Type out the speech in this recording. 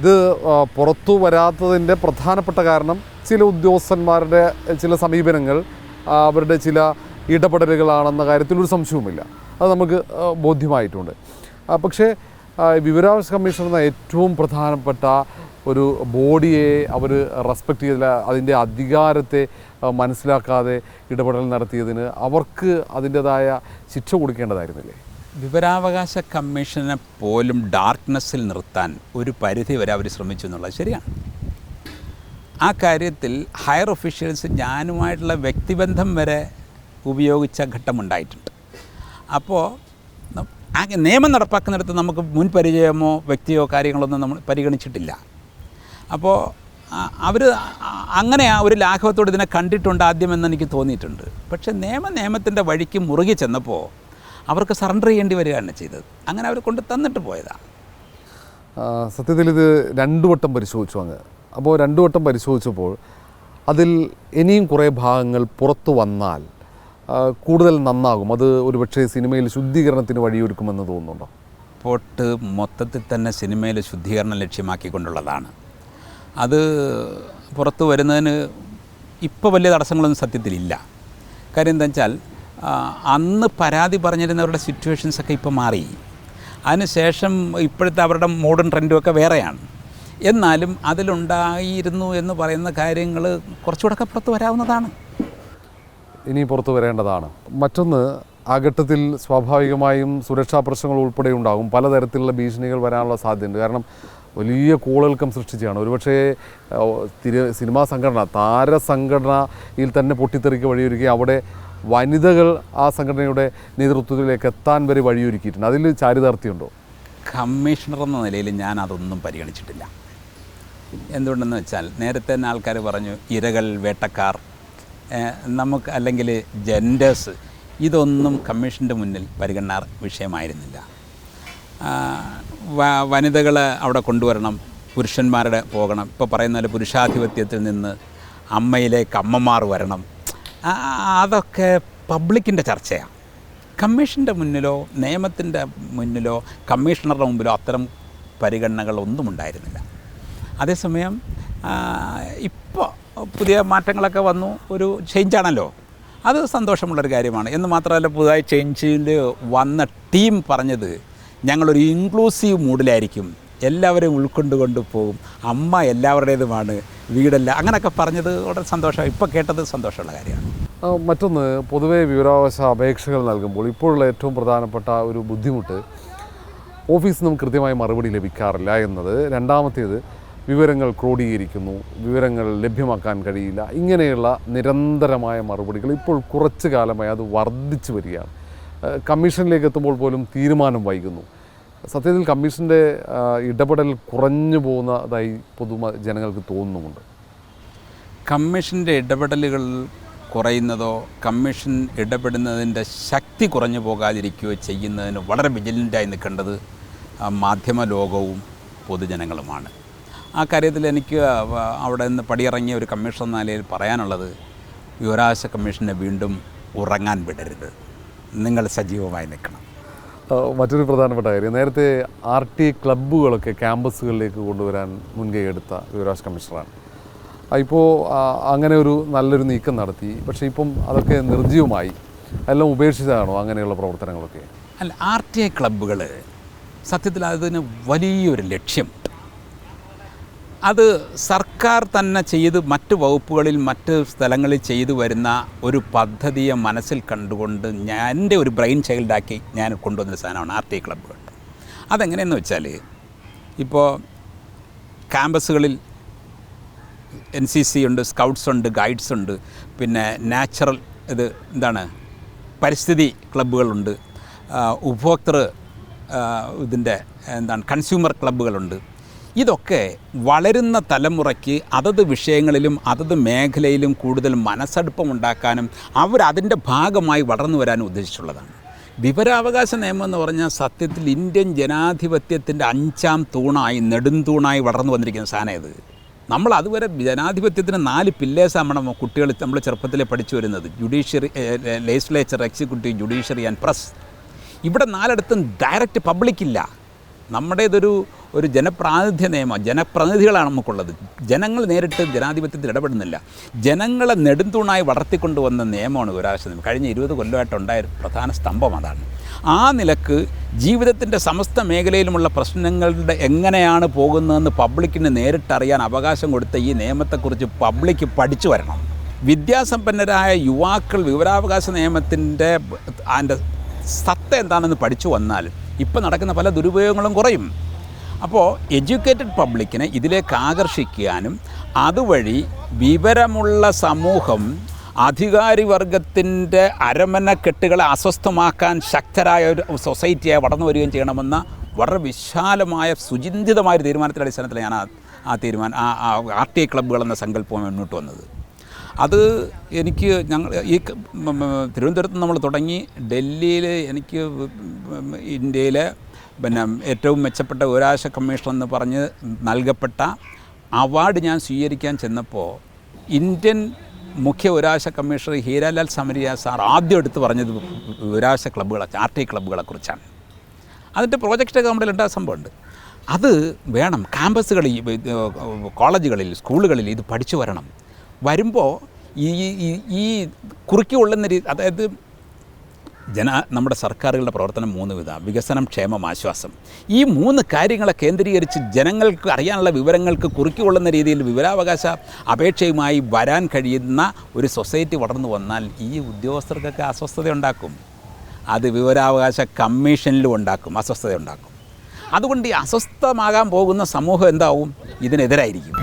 ഇത് പുറത്തു വരാത്തതിൻ്റെ പ്രധാനപ്പെട്ട കാരണം ചില ഉദ്യോഗസ്ഥന്മാരുടെ ചില സമീപനങ്ങൾ, അവരുടെ ചില ഇടപെടലുകളാണെന്ന കാര്യത്തിൽ ഒരു സംശയവുമില്ല. അത് നമുക്ക് ബോധ്യമായിട്ടുണ്ട്. പക്ഷേ വിവരാവകാശ കമ്മീഷൻ എന്ന ഏറ്റവും പ്രധാനപ്പെട്ട ഒരു ബോഡിയെ അവർ റെസ്പെക്റ്റ് ചെയ്തില്ല, അതിൻ്റെ അധികാരത്തെ മനസ്സിലാക്കാതെ ഇടപെടൽ നടത്തിയതിന് അവർക്ക് അതിൻ്റെതായ ശിക്ഷ കൊടുക്കേണ്ടതായിരുന്നില്ലേ? വിവരാവകാശ കമ്മീഷനെ പോലും ഡാർക്ക്നെസ്സിൽ നിർത്താൻ ഒരു പരിധി വരെ അവർ ശ്രമിച്ചു എന്നുള്ളത് ശരിയാണ്. ആ കാര്യത്തിൽ ഹയർ ഒഫീഷ്യൽസ് ഞാനുമായിട്ടുള്ള വ്യക്തിബന്ധം വരെ ഉപയോഗിച്ച ഘട്ടമുണ്ടായിട്ടുണ്ട്. അപ്പോൾ നിയമം നടപ്പാക്കുന്നിടത്ത് നമുക്ക് മുൻ പരിചയമോ വ്യക്തിയോ കാര്യങ്ങളൊന്നും നമ്മൾ പരിഗണിച്ചിട്ടില്ല. അപ്പോൾ അവർ അങ്ങനെ ആ ഒരു ലാഘവത്തോട് ഇതിനെ കണ്ടിട്ടുണ്ട് ആദ്യമെന്ന് എനിക്ക് തോന്നിയിട്ടുണ്ട്. പക്ഷേ നിയമത്തിൻ്റെ വഴിക്ക് മുറുകി ചെന്നപ്പോൾ അവർക്ക് സറണ്ടർ ചെയ്യേണ്ടി വരികയാണ് ചെയ്തത്. അങ്ങനെ അവർ കൊണ്ട് തന്നിട്ട് പോയതാണ്. സത്യത്തിൽ ഇത് 2 വട്ടം പരിശോധിച്ചു അങ്ങ്. അപ്പോൾ 2 വട്ടം പരിശോധിച്ചപ്പോൾ അതിൽ ഇനിയും കുറേ ഭാഗങ്ങൾ പുറത്തു വന്നാൽ കൂടുതൽ നന്നാകും, അത് ഒരുപക്ഷെ സിനിമയിൽ ശുദ്ധീകരണത്തിന് വഴിയൊരുക്കുമെന്ന് തോന്നുന്നുണ്ടോ? റിപ്പോർട്ട് മൊത്തത്തിൽ തന്നെ സിനിമയിൽ ശുദ്ധീകരണം ലക്ഷ്യമാക്കിക്കൊണ്ടുള്ളതാണ്. അത് പുറത്തു വരുന്നതിന് ഇപ്പോൾ വലിയ തടസ്സങ്ങളൊന്നും സത്യത്തിലില്ല. കാര്യം എന്താ വെച്ചാൽ അന്ന് പരാതി പറഞ്ഞിരുന്നവരുടെ സിറ്റുവേഷൻസൊക്കെ ഇപ്പോൾ മാറി. അതിനുശേഷം ഇപ്പോഴത്തെ അവരുടെ മോഡേൺ ട്രെൻഡുമൊക്കെ വേറെയാണ്. എന്നാലും അതിലുണ്ടായിരുന്നു എന്ന് പറയുന്ന കാര്യങ്ങൾ കുറച്ചുകൂടെയൊക്കെ പുറത്ത് വരാവുന്നതാണ്, ഇനി പുറത്തു വരേണ്ടതാണ്. മറ്റൊന്ന്, ആ ഘട്ടത്തിൽ സ്വാഭാവികമായും സുരക്ഷാ പ്രശ്നങ്ങൾ ഉൾപ്പെടെ ഉണ്ടാകും, പലതരത്തിലുള്ള ഭീഷണികൾ വരാനുള്ള സാധ്യതയുണ്ട്. കാരണം വലിയ കോളിളക്കം സൃഷ്ടിച്ചാണ്. ഒരുപക്ഷേ സിനിമാ സംഘടന, താരസംഘടനയിൽ തന്നെ പൊട്ടിത്തെറിക്ക് വഴിയൊരുക്കി അവിടെ വനിതകൾ ആ സംഘടനയുടെ നേതൃത്വത്തിലേക്ക് എത്താൻ വരെ വഴിയൊരുക്കിയിട്ടുണ്ട്. അതിൽ ചാരിതാർത്ഥ്യമുണ്ടോ? കമ്മീഷണർ എന്ന നിലയിൽ ഞാൻ അതൊന്നും പരിഗണിച്ചിട്ടില്ല. എന്തുകൊണ്ടെന്ന് വെച്ചാൽ നേരത്തെ തന്നെ ആൾക്കാർ പറഞ്ഞു ഇരകൾ, വേട്ടക്കാർ, നമുക്ക് അല്ലെങ്കിൽ ജെൻഡേഴ്സ്, ഇതൊന്നും കമ്മീഷൻ്റെ മുന്നിൽ പരിഗണനാ വിഷയമായിരുന്നില്ല. വനിതകളെ അവിടെ കൊണ്ടുവരണം, പുരുഷന്മാരുടെ പോകണം. ഇപ്പോൾ പറയുന്ന പോലെ പുരുഷാധിപത്യത്തിൽ നിന്ന് അമ്മയിലേക്ക് അമ്മമാർ വരണം. അതൊക്കെ പബ്ലിക്കിൻ്റെ ചർച്ചയാണ്. കമ്മീഷൻ്റെ മുന്നിലോ നിയമത്തിൻ്റെ മുന്നിലോ കമ്മീഷണറുടെ മുമ്പിലോ അത്തരം പരിഗണനകളൊന്നും ഉണ്ടായിരുന്നില്ല. അതേസമയം ഇപ്പോൾ പുതിയ മാറ്റങ്ങളൊക്കെ വന്നു, ഒരു ചേഞ്ചാണല്ലോ, അത് സന്തോഷമുള്ളൊരു കാര്യമാണ്. എന്ന് മാത്രമല്ല, പുതുതായി ചേഞ്ചിൽ വന്ന ടീം പറഞ്ഞത് ഞങ്ങളൊരു ഇൻക്ലൂസീവ് മൂഡിലായിരിക്കും, എല്ലാവരെയും ഉൾക്കൊണ്ടുകൊണ്ട് പോകും, അമ്മ എല്ലാവരുടേതുമാണ്, വീടല്ല, അങ്ങനെയൊക്കെ പറഞ്ഞത് വളരെ സന്തോഷം, ഇപ്പോൾ കേട്ടത് സന്തോഷമുള്ള കാര്യമാണ്. മറ്റൊന്ന്, പൊതുവേ വിവരാവകാശ അപേക്ഷകൾ നൽകുമ്പോൾ ഇപ്പോഴുള്ള ഏറ്റവും പ്രധാനപ്പെട്ട ഒരു ബുദ്ധിമുട്ട് ഓഫീസിൽ നിന്നും കൃത്യമായ മറുപടി ലഭിക്കാറില്ല എന്നത്. രണ്ടാമത്തേത്, വിവരങ്ങൾ ക്രോഡീകരിക്കുന്നു, വിവരങ്ങൾ ലഭ്യമാക്കാൻ കഴിയില്ല, ഇങ്ങനെയുള്ള നിരന്തരമായ മറുപടികൾ ഇപ്പോൾ കുറച്ചു കാലമായി അത് വർദ്ധിച്ചു വരികയാണ്. കമ്മീഷനിലേക്ക് എത്തുമ്പോൾ പോലും തീരുമാനം വൈകുന്നു. സത്യത്തിൽ കമ്മീഷൻ്റെ ഇടപെടൽ കുറഞ്ഞു പോകുന്നതായി ജനങ്ങൾക്ക് തോന്നുന്നുമുണ്ട്. കമ്മീഷൻ്റെ ഇടപെടലുകൾ കുറയുന്നതോ കമ്മീഷൻ ഇടപെടുന്നതിൻ്റെ ശക്തി കുറഞ്ഞു പോകാതിരിക്കുകയോ ചെയ്യുന്നതിന് വളരെ വിജിലൻ്റായി നിൽക്കേണ്ടത് മാധ്യമ ലോകവും പൊതുജനങ്ങളുമാണ്. ആ കാര്യത്തിൽ എനിക്ക് അവിടെ നിന്ന് പടിയിറങ്ങിയ ഒരു കമ്മീഷൻ എന്ന നിലയിൽ പറയാനുള്ളത്, വിവരാവകാശ കമ്മീഷനെ വീണ്ടും ഉറങ്ങാൻ വിടരുത്, നിങ്ങൾ സജീവമായി നിൽക്കണം. മറ്റൊരു പ്രധാനപ്പെട്ട കാര്യം, നേരത്തെ RTA ക്ലബ്ബുകളൊക്കെ ക്യാമ്പസുകളിലേക്ക് കൊണ്ടുവരാൻ മുൻകൈ എടുത്ത വിവരാവകാശ കമ്മീഷണറാണ്. ഇപ്പോൾ അങ്ങനെ ഒരു നല്ലൊരു നീക്കം നടത്തി. പക്ഷേ ഇപ്പം അതൊക്കെ നിർജ്ജീവമായി, എല്ലാം ഉപേക്ഷിച്ചതാണോ അങ്ങനെയുള്ള പ്രവർത്തനങ്ങളൊക്കെ? അല്ല, RTA ക്ലബ്ബുകൾ സത്യത്തിൽ അതിന് വലിയൊരു ലക്ഷ്യം, അത് സർക്കാർ തന്നെ ചെയ്ത് മറ്റ് വകുപ്പുകളിൽ മറ്റ് സ്ഥലങ്ങളിൽ ചെയ്തു വരുന്ന ഒരു പദ്ധതിയെ മനസ്സിൽ കണ്ടുകൊണ്ട് എൻ്റെ ഒരു ബ്രെയിൻ ചൈൽഡാക്കി ഞാൻ കൊണ്ടുവന്നൊരു സാധനമാണ് RTA ക്ലബ്ബുകൾ. അതെങ്ങനെയെന്ന് വെച്ചാൽ, ഇപ്പോൾ ക്യാമ്പസുകളിൽ NCC ഉണ്ട്, സ്കൗട്ട്സ് ഉണ്ട്, ഗൈഡ്സ് ഉണ്ട്, പിന്നെ നാച്ചുറൽ പരിസ്ഥിതി ക്ലബ്ബുകളുണ്ട്, ഉപഭോക്തൃ കൺസ്യൂമർ ക്ലബ്ബുകളുണ്ട്. ഇതൊക്കെ വളരുന്ന തലമുറയ്ക്ക് അതത് വിഷയങ്ങളിലും അതത് മേഖലയിലും കൂടുതൽ മനസ്സടുപ്പമുണ്ടാക്കാനും അവരതിൻ്റെ ഭാഗമായി വളർന്നു വരാനും ഉദ്ദേശിച്ചുള്ളതാണ്. വിവരാവകാശ നിയമം എന്ന് പറഞ്ഞാൽ സത്യത്തിൽ ഇന്ത്യൻ ജനാധിപത്യത്തിൻ്റെ 5ാം തൂണായി, നെടുംതൂണായി വളർന്നു വന്നിരിക്കുന്ന സാധനം ഇത്. നമ്മൾ അതുവരെ ജനാധിപത്യത്തിന് 4 പില്ലേഴ്സാണ് നമ്മൾ ചെറുപ്പത്തിലെ പഠിച്ചു വരുന്നത്: judiciary, legislature, executive, judiciary and press. ഇവിടെ 4 ഡയറക്റ്റ് പബ്ലിക്കില്ല. നമ്മുടേതൊരു ഒരു ജനപ്രാതിനിധ്യ നിയമം, ജനപ്രതിനിധികളാണ് നമുക്കുള്ളത്. ജനങ്ങൾ നേരിട്ട് ജനാധിപത്യത്തിൽ ഇടപെടുന്നില്ല. ജനങ്ങളെ നെടുന്തൂണായി വളർത്തിക്കൊണ്ടുവന്ന നിയമമാണ് വിവരാവകാശ നിയമം. കഴിഞ്ഞ 20 കൊല്ലമായിട്ടുണ്ടായ പ്രധാന സ്തംഭം അതാണ്. ആ നിലക്ക് ജീവിതത്തിൻ്റെ സമസ്ത മേഖലയിലുമുള്ള പ്രശ്നങ്ങളുടെ എങ്ങനെയാണ് പോകുന്നതെന്ന് പബ്ലിക്കിന് നേരിട്ടറിയാൻ അവകാശം കൊടുത്ത ഈ നിയമത്തെക്കുറിച്ച് പബ്ലിക്ക് പഠിച്ചു വരണം. വിദ്യാസമ്പന്നരായ യുവാക്കൾ വിവരാവകാശ നിയമത്തിൻ്റെ അതിൻ്റെ സത്ത എന്താണെന്ന് പഠിച്ചു വന്നാൽ ഇപ്പം നടക്കുന്ന പല ദുരുപയോഗങ്ങളും കുറയും. അപ്പോൾ എഡ്യൂക്കേറ്റഡ് പബ്ലിക്കിനെ ഇതിലേക്ക് ആകർഷിക്കാനും അതുവഴി വിവരമുള്ള സമൂഹം അധികാരി വർഗത്തിൻ്റെ അരമനക്കെട്ടുകളെ അസ്വസ്ഥമാക്കാൻ ശക്തരായ ഒരു സൊസൈറ്റിയായി വളർന്നു വരികയും ചെയ്യണമെന്ന വളരെ വിശാലമായ സുചിന്തിതമായൊരു തീരുമാനത്തിൻ്റെ അടിസ്ഥാനത്തിൽ ഞാൻ RTI ക്ലബ്ബുകൾ എന്ന സങ്കല്പം മുന്നോട്ട് വന്നത്. അത് എനിക്ക് ഈ തിരുവനന്തപുരത്ത് നമ്മൾ തുടങ്ങി ഡൽഹിയിൽ എനിക്ക് ഇന്ത്യയിലെ ഏറ്റവും മെച്ചപ്പെട്ട വിവരാവകാശ കമ്മീഷൻ എന്ന് പറഞ്ഞ് നൽകപ്പെട്ട അവാർഡ് ഞാൻ സ്വീകരിക്കാൻ ചെന്നപ്പോൾ ഇന്ത്യൻ മുഖ്യ വിവരാവകാശ കമ്മീഷണർ ഹീരാലാൽ സമരിയ സാർ ആദ്യം എടുത്ത് പറഞ്ഞത് വിവരാവകാശ RTI ക്ലബ്ബുകളെക്കുറിച്ചാണ്. അതിൻ്റെ പ്രോജക്റ്റൊക്കെ നമ്മുടെ ഉണ്ടായ സംഭവമുണ്ട്. അത് വേണം. ക്യാമ്പസുകളിൽ, കോളേജുകളിൽ, സ്കൂളുകളിൽ ഇത് പഠിച്ചു വരണം. വരുമ്പോൾ ഈ കുറുക്കി കൊള്ളുന്ന അതായത് നമ്മുടെ സർക്കാരുകളുടെ പ്രവർത്തനം 3 വിധം: വികസനം, ക്ഷേമം, ആശ്വാസം. ഈ 3 കാര്യങ്ങളെ കേന്ദ്രീകരിച്ച് ജനങ്ങൾക്ക് അറിയാനുള്ള വിവരങ്ങൾക്ക് കുറുക്കിക്കൊള്ളുന്ന രീതിയിൽ വിവരാവകാശ അപേക്ഷയുമായി വരാൻ കഴിയുന്ന ഒരു സൊസൈറ്റി വളർന്നു വന്നാൽ ഈ ഉദ്യോഗസ്ഥർക്കൊക്കെ അസ്വസ്ഥത ഉണ്ടാക്കും. അത് വിവരാവകാശ കമ്മീഷനിലും ഉണ്ടാക്കും, അസ്വസ്ഥത ഉണ്ടാക്കും. അതുകൊണ്ട് ഈ അസ്വസ്ഥമാകാൻ പോകുന്ന സമൂഹം എന്താവും? ഇതിനെതിരായിരിക്കും.